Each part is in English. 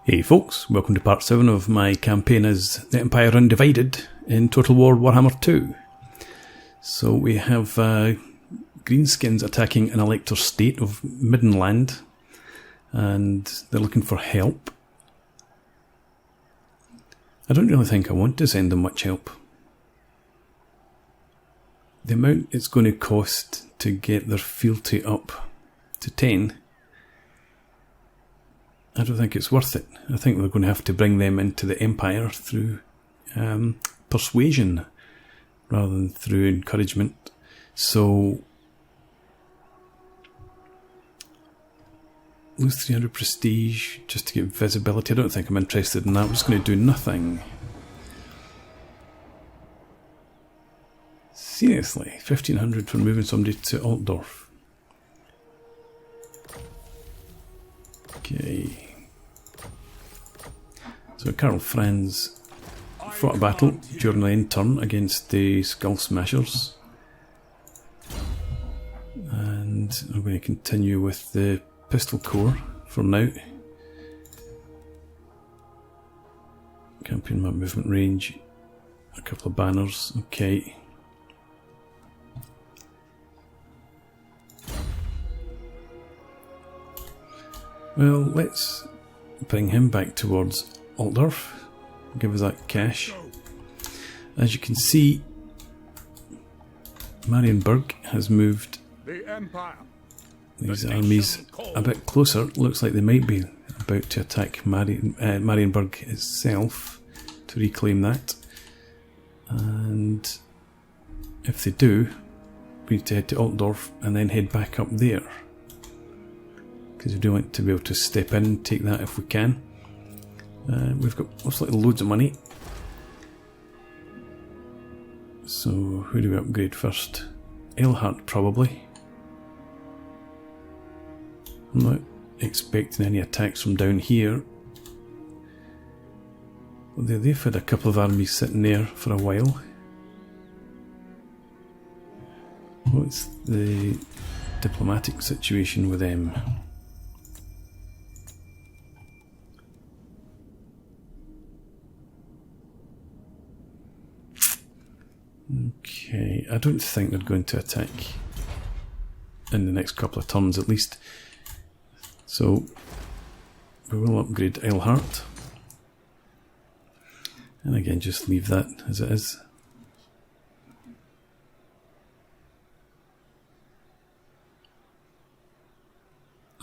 Hey folks, welcome to part 7 of my campaign as the Empire Undivided in Total War Warhammer 2. So we have greenskins attacking an elector state of Middenland, and they're looking for help. I don't really think I want to send them much help. The amount it's going to cost to get their fealty up to 10, I don't think it's worth it. I think we're going to have to bring them into the Empire through persuasion rather than through encouragement. So, lose 300 prestige just to get visibility. I don't think I'm interested in that. I'm just going to do nothing. Seriously, 1500 for moving somebody to Altdorf. Okay. So Karl Franz fought a battle during the end turn against the Skull Smashers. And I'm going to continue with the Pistol Corps for now. Campaign map movement range. A couple of banners. Okay. Well, let's bring him back towards Altdorf. Give us that cash. As you can see, Marienburg has moved these armies a bit closer. Looks like they might be about to attack Marienburg itself to reclaim that. And if they do, we need to head to Altdorf and then head back up there, because we do want to be able to step in and take that if we can. We've got most likely loads of money. So who do we upgrade first? Eilhart probably. I'm not expecting any attacks from down here. Although they've had a couple of armies sitting there for a while. What's the diplomatic situation with them? Okay, I don't think they're going to attack in the next couple of turns at least. So we will upgrade Eilhart. And again, just leave that as it is.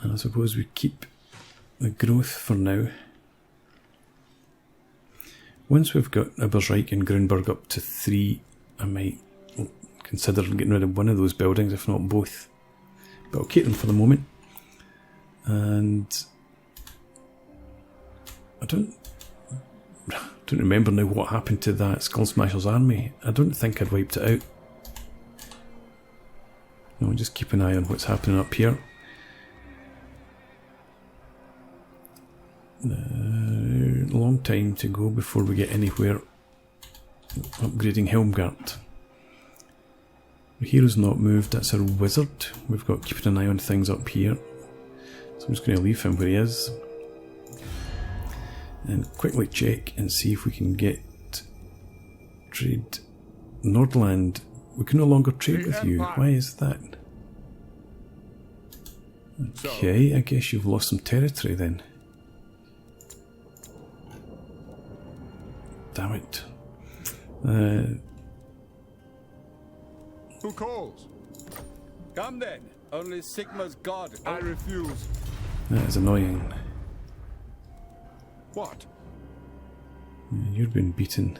And I suppose we keep the growth for now. Once we've got Ebersreich and Grunberg up to 3, I might consider getting rid of one of those buildings, if not both. But I'll keep them for the moment. And I don't remember now what happened to that Skull Smashers army. I don't think I'd wiped it out. No, just keep an eye on what's happening up here. Long time to go before we get anywhere upgrading Helmgart. The hero's not moved, that's our wizard. We've got keeping an eye on things up here. So I'm just going to leave him where he is. And quickly check and see if we can get trade. Nordland, we can no longer trade with you. Why is that? Okay, I guess you've lost some territory then. Damn it. Who calls? Come then. Only Sigma's god. I refuse. That is annoying. What? You've been beaten.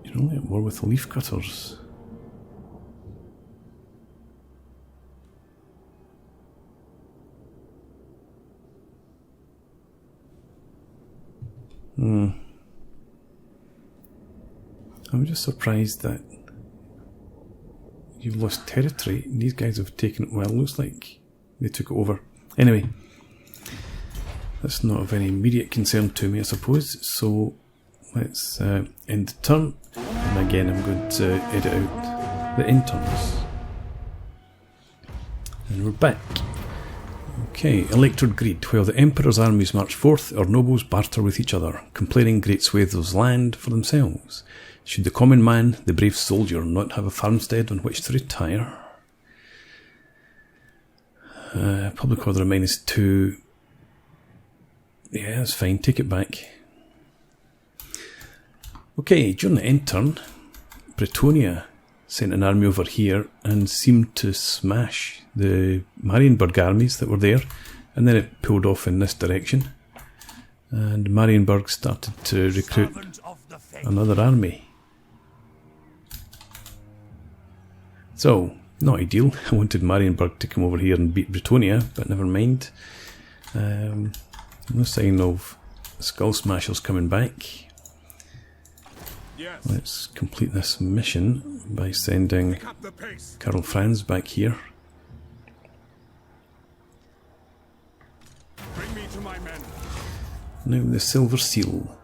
You're only at war with leaf cutters. I'm just surprised that you've lost territory. These guys have taken it. Well, looks like they took it over. Anyway, that's not of any immediate concern to me, I suppose. So let's end the turn. And again, I'm going to edit out the end turns. And we're back. Okay, electoral greed. While the Emperor's armies march forth, our nobles barter with each other, complaining great swathes of land for themselves. Should the common man, the brave soldier, not have a farmstead on which to retire? Public order -2. Yeah, that's fine. Take it back. Okay, during the end turn, Bretonia sent an army over here and seemed to smash the Marienburg armies that were there, and then it pulled off in this direction, and Marienburg started to recruit another army. So, not ideal. I wanted Marienburg to come over here and beat Bretonia, but never mind. No sign of Skull Smashers coming back. Yes. Let's complete this mission by sending Karl Franz back here. Bring me to my men. Now the Silver Seal.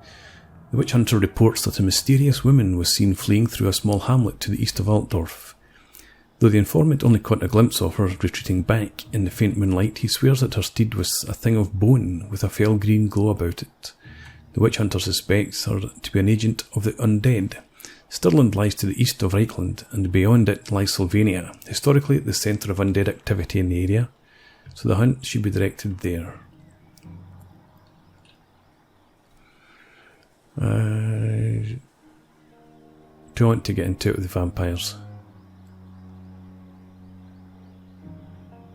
The witch hunter reports that a mysterious woman was seen fleeing through a small hamlet to the east of Altdorf. Though the informant only caught a glimpse of her retreating back in the faint moonlight, he swears that her steed was a thing of bone with a fell green glow about it. The witch hunter suspects her to be an agent of the undead. Stirland lies to the east of Reichland, and beyond it lies Sylvania, historically the centre of undead activity in the area, so the hunt should be directed there. Do I want to get into it with the vampires?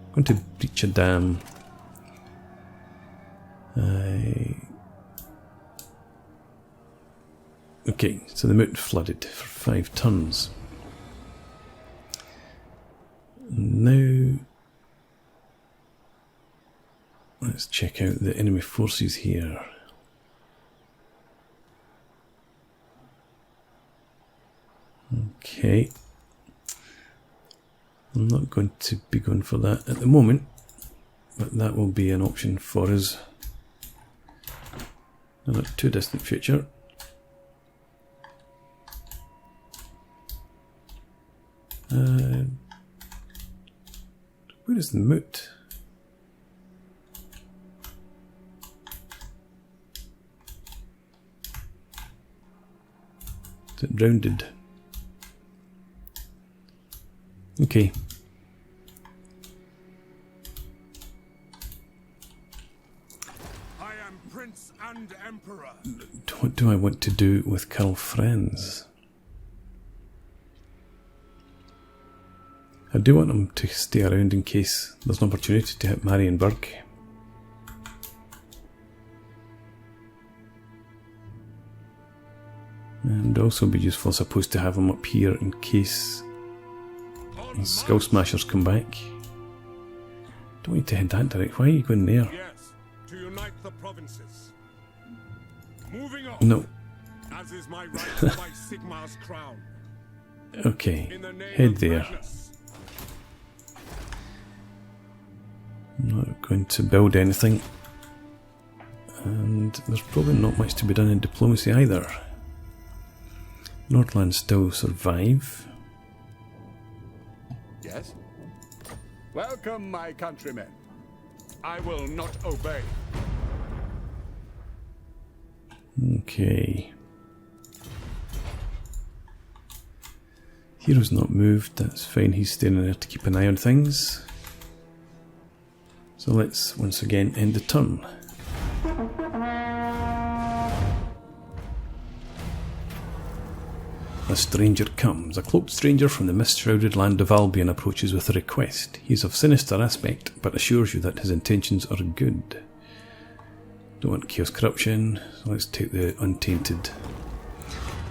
I'm going to breach a dam. Okay, so the moat flooded for 5 turns. Now, let's check out the enemy forces here. Okay. I'm not going to be going for that at the moment, but that will be an option for us in a not too distant future. Where is the moat? Is it rounded? Okay. I am Prince and Emperor. What do I want to do with Karl Franz? I do want him to stay around in case there's an opportunity to hit Marienburg. And also be useful, I suppose, to have him up here in case Skull Smashers come back. Don't need to head that direction. Why are you going there? Yes, to unite the provinces. Moving on. No. As is my right by Sigmar's crown. Okay, In the name head of there. madness. I'm not going to build anything. And there's probably not much to be done in diplomacy either. Nordland still survive. Yes? Welcome, my countrymen. I will not obey. Okay. Hero's not moved, that's fine, he's staying there to keep an eye on things. So let's once again end the turn. A stranger comes. A cloaked stranger from the mist-shrouded land of Albion approaches with a request. He is of sinister aspect, but assures you that his intentions are good. Don't want chaos corruption, so let's take the untainted.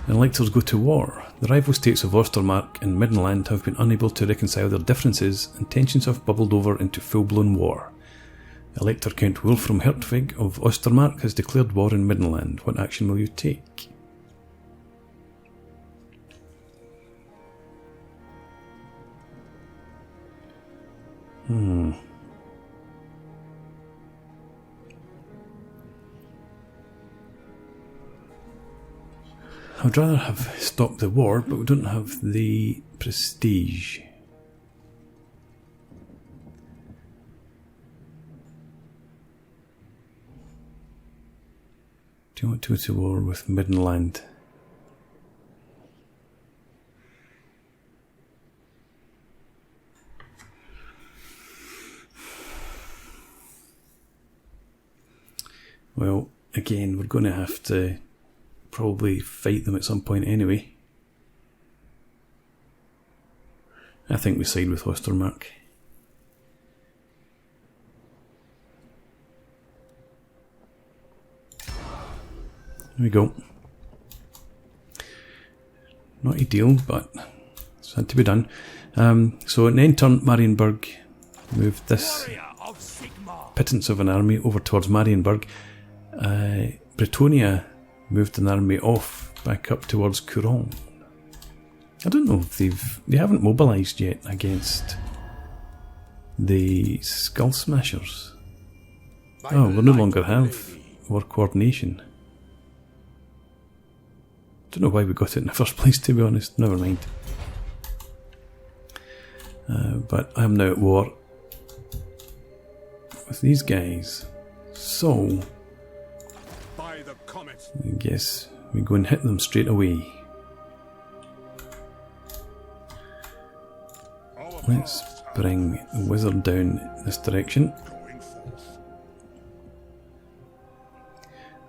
The electors go to war. The rival states of Ostermark and Middenland have been unable to reconcile their differences, and tensions have bubbled over into full-blown war. Elector Count Wolfram Hertwig of Ostermark has declared war in Middenland. What action will you take? I'd rather have stopped the war, but we don't have the prestige. Do you want to go to war with Middenland? Well, again, we're going to have to probably fight them at some point anyway. I think we side with Ostermark. There we go. Not ideal, but it's had to be done. So an end turn, Marienburg moved this pittance of an army over towards Marienburg. Bretonia moved an army off back up towards Couronne. I don't know if they haven't mobilised yet against the Skull Smashers. Oh, we no longer have war coordination. Don't know why we got it in the first place, to be honest. Never mind. But I'm now at war with these guys. So I guess we go and hit them straight away. Let's bring the wizard down this direction.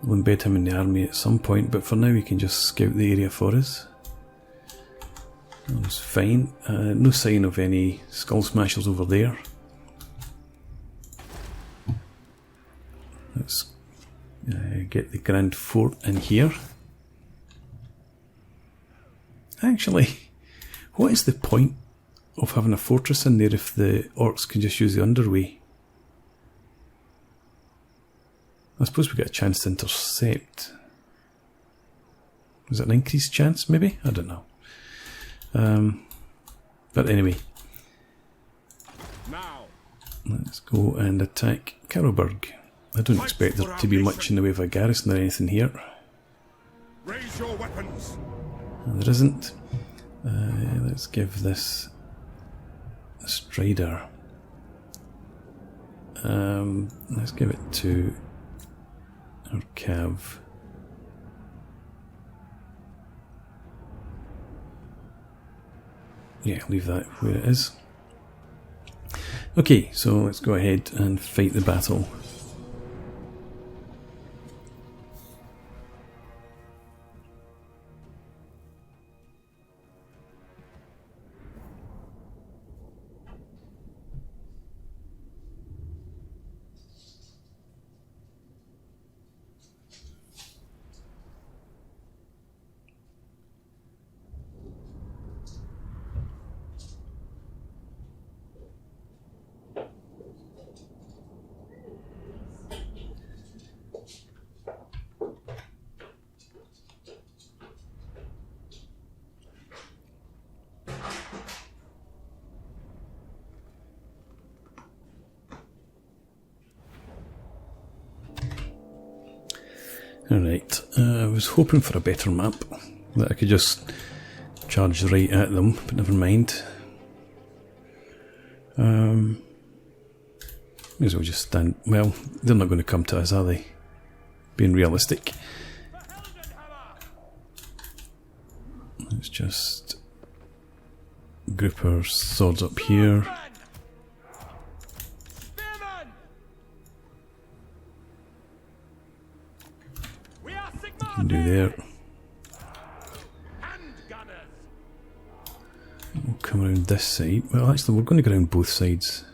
We'll embed him in the army at some point, but for now we can just scout the area for us. That's fine. No sign of any Skull Smashers over there. Let's get the Grand Fort in here. Actually, what is the point of having a fortress in there if the orcs can just use the underway? I suppose we get a chance to intercept. Is it an increased chance, maybe? I don't know. But anyway. Let's go and attack Karlsburg. I don't expect there to be much in the way of a garrison or anything here. Raise your weapons. There isn't. Let's give this a Strider. Let's give it to our Cav. Yeah, leave that where it is. Okay, so let's go ahead and fight the battle. Alright, I was hoping for a better map, that I could just charge right at them, but never mind. May as well just stand. Well, they're not going to come to us, are they? Being realistic. Let's just group our swords up here. Can do there. We'll come around this side. Well, actually, we're going to go around both sides.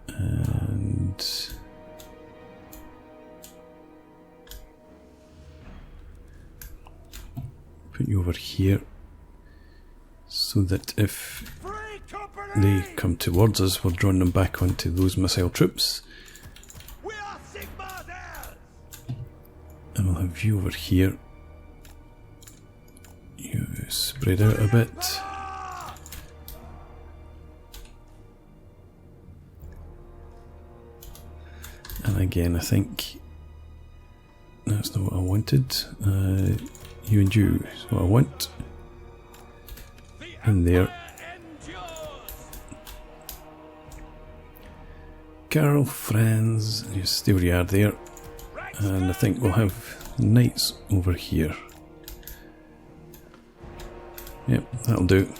And put you over here so that if they come towards us, we're drawing them back onto those missile troops. And we'll have you over here. You spread out a bit. And again, I think that's not what I wanted. You and you is what I want. In there. Karl Franz, just stay where you are there. And I think we'll have knights over here. Yep, that'll do.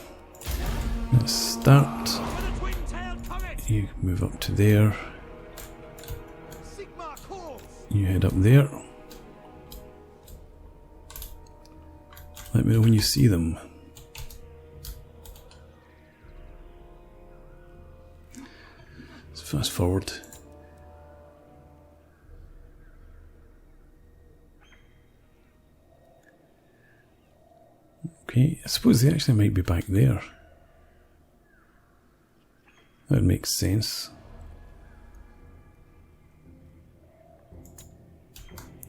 Let's start. You move up to there. You head up there. Let me know when you see them. Let's fast forward. Okay, I suppose they actually might be back there. That would make sense.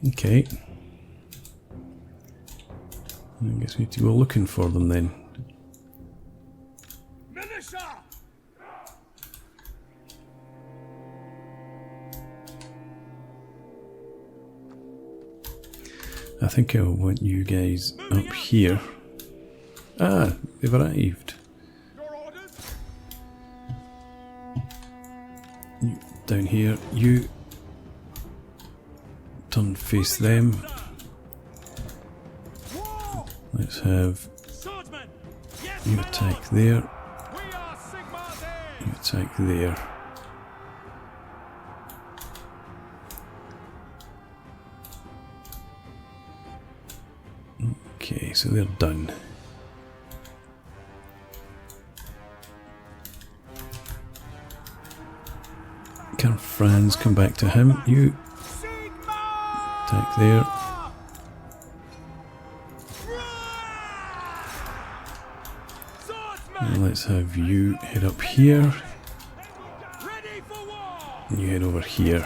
Okay. I guess we need to go looking for them then. I think I want you guys up here. Ah, they've arrived. You down here, you turn face them. Let's have you attack there. You attack there. Okay, so they're done. Karl Franz, come back to him. You attack there. And let's have you head up here. And you head over here.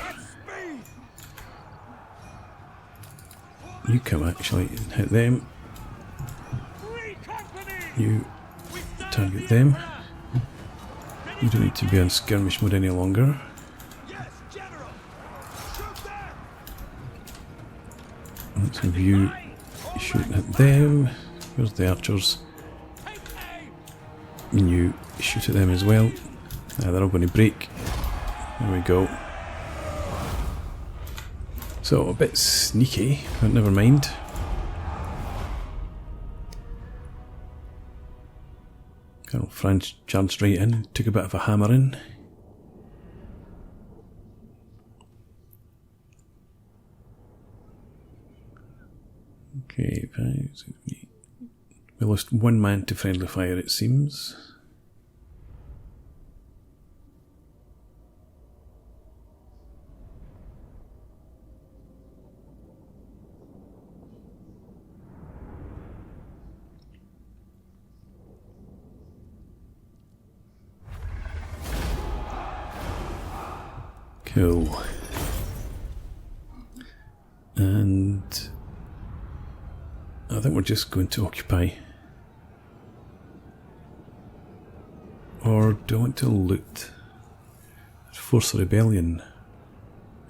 You come actually and hit them. You target them. You don't need to be on skirmish mode any longer. Let's have you shooting at them. Where's the archers? And you shoot at them as well. Ah, they're all going to break. There we go. So a bit sneaky, but never mind. Karl Franz charged right in, took a bit of a hammering. Okay, 5, 6, 8. We lost one man to friendly fire, it seems. Cool. And I think we're just going to occupy. Or do I want to loot? Force a rebellion.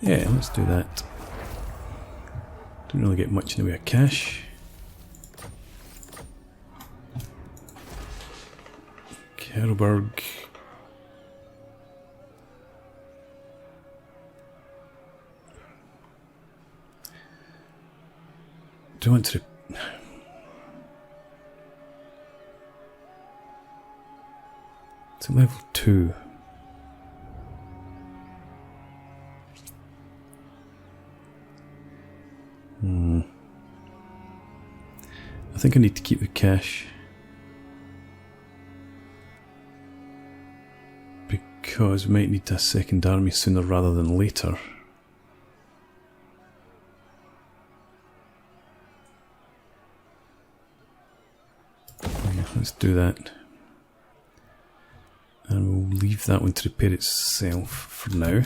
Yeah, let's do that. Don't really get much in the way of cash. Kerberg. Do I want to... It's a level 2. I think I need to keep the cash. Because we might need a second army sooner rather than later. Let's do that. And we'll leave that one to repair itself for now.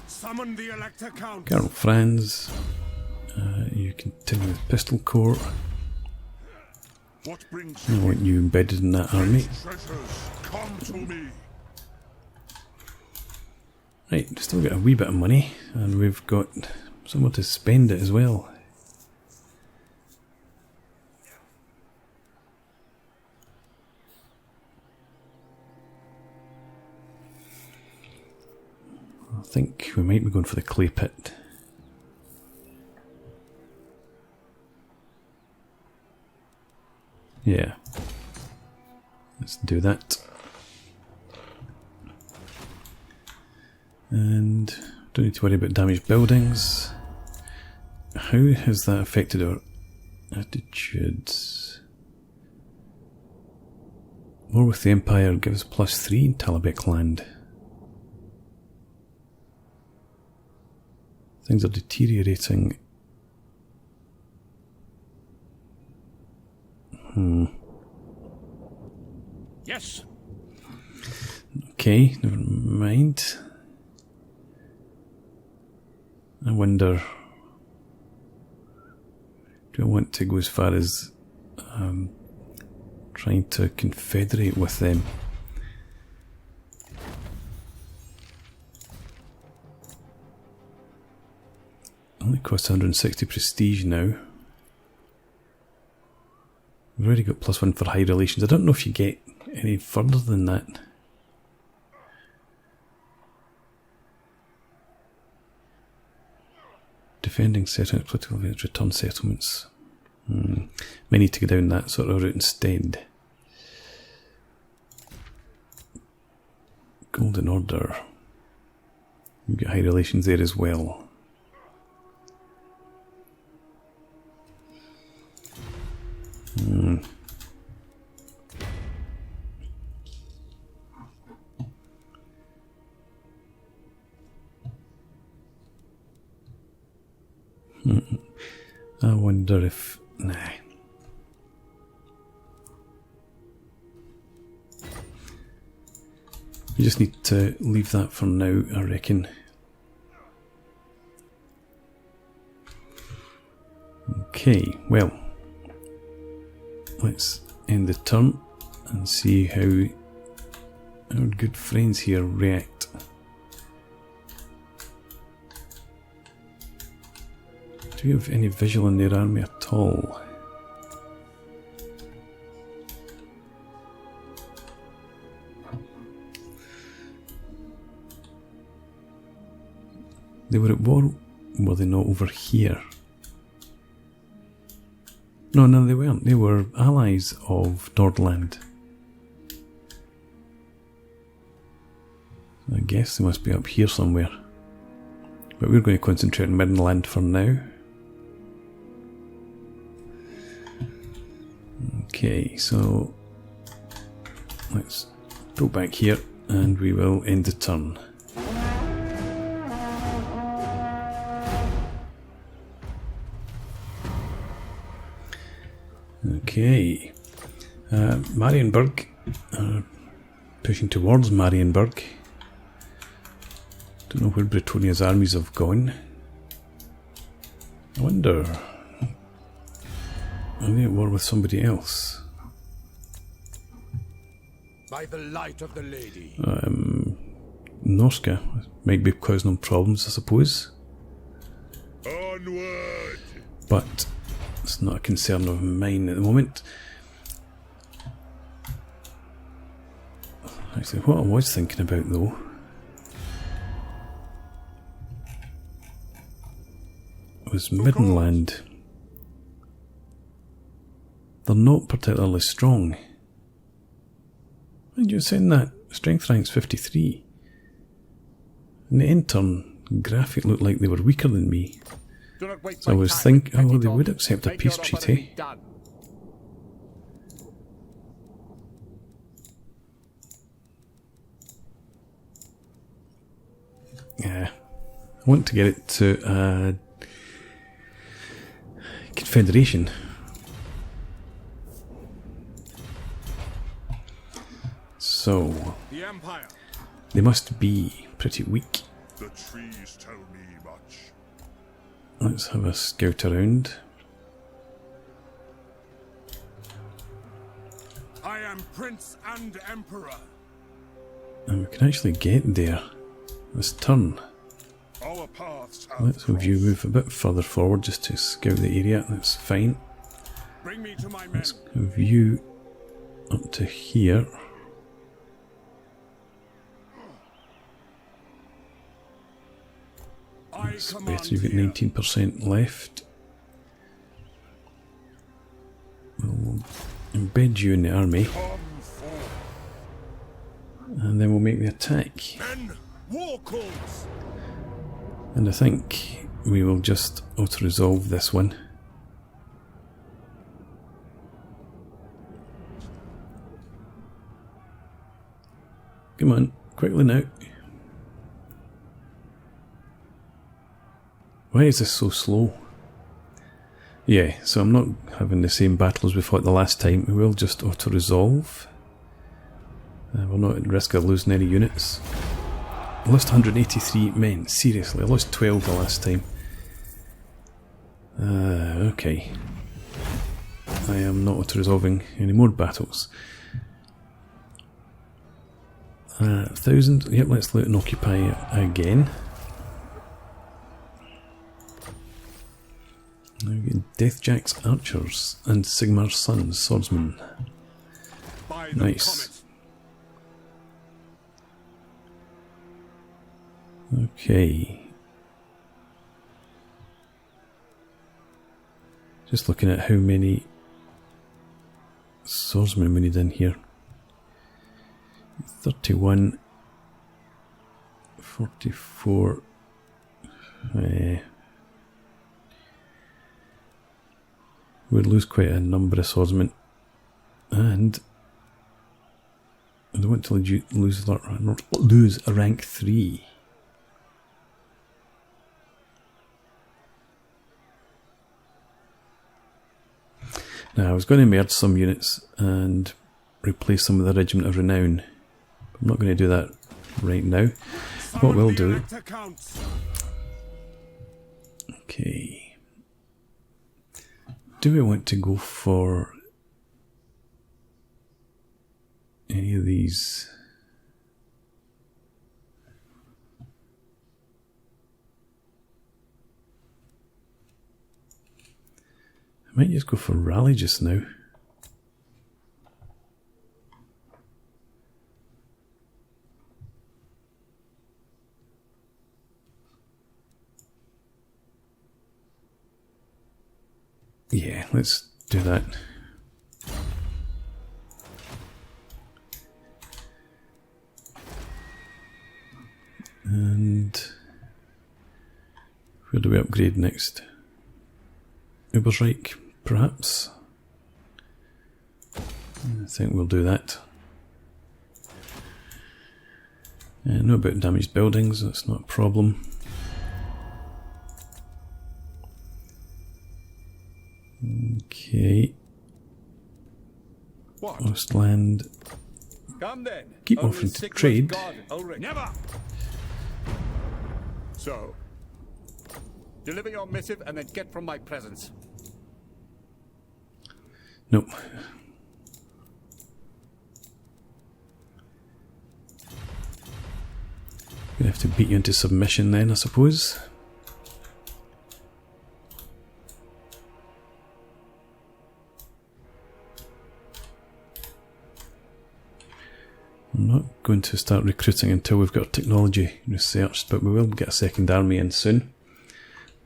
Summon the Elector Count. Karl Franz, you continue with Pistol Corps. What brings I want you embedded in that army. treasures? Come to me. Right, still got a wee bit of money, and we've got somewhere to spend it as well. think we might be going for the clay pit. Yeah. Let's do that. And don't need to worry about damaged buildings. How has that affected our attitudes? War with the Empire gives +3 in Talabek land. Things are deteriorating. Yes. Okay, never mind. I wonder, do I want to go as far as trying to confederate with them? Only costs 160 prestige now. We've already got +1 for high relations. I don't know if you get any further than that. Defending settlements, political events, return settlements. May need to go down that sort of route instead. Golden Order. We've got high relations there as well. I wonder if... Nah. We just need to leave that for now, I reckon. Okay, well, let's end the turn and see how our good friends here react. Do we have any visual in their army at all? They were at war, were they not, over here? No, they weren't. They were allies of Nordland. I guess they must be up here somewhere. But we're going to concentrate on Middenland for now. Okay, so let's go back here and we will end the turn. Okay, Marienburg, pushing towards Marienburg. Don't know where Bretonia's armies have gone. I wonder, are they at war with somebody else? By the light of the lady. Norska might be causing them problems, I suppose. Onward. But it's not a concern of mine at the moment. Actually, what I was thinking about though was Middenland. They're not particularly strong. And you're saying that strength rank's 53. And the intern graphic looked like they were weaker than me. So I was thinking, oh, they would accept a peace treaty. Yeah, I want to get it to confederation. So they must be pretty weak. The trees tell me much. Let's have a scout around. I am Prince and Emperor. And we can actually get there this turn. Our paths have Let's have you move a bit further forward just to scout the area. That's fine. Bring me to my men. Let's have you up to here. That's better, you've got 19% left. We'll embed you in the army. And then we'll make the attack. And I think we will just auto-resolve this one. Come on, quickly now. Why is this so slow? Yeah, so I'm not having the same battle as we fought the last time. We will just auto-resolve. We're not at risk of losing any units. I lost 183 men. Seriously, I lost 12 the last time. Okay. I am not auto-resolving any more battles. 1,000. Yep, let's loot and occupy it again. Now we get Deathjack's archers and Sigmar's sons, swordsmen. Nice. Okay. Just looking at how many swordsmen we need in here. 31, 44. We'd lose quite a number of swordsmen, and I don't want to lose a rank 3. Now I was going to merge some units and replace some of the Regiment of Renown. I'm not going to do that right now. What we'll do... Okay. Do we want to go for any of these? I might just go for rally just now. Yeah, let's do that. And where do we upgrade next? Ubersreich, perhaps? I think we'll do that. Know about damaged buildings, that's not a problem. Okay. Ostland. Come then. Keep offering to trade. Never. So, deliver your missive and then get from my presence. Nope. Gonna have to beat you into submission then, I suppose. I'm not going to start recruiting until we've got technology researched, but we will get a second army in soon.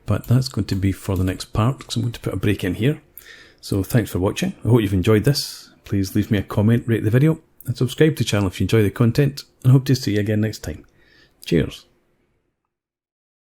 But that's going to be for the next part, because I'm going to put a break in here. So thanks for watching. I hope you've enjoyed this. Please leave me a comment, rate the video, and subscribe to the channel if you enjoy the content, and hope to see you again next time. Cheers.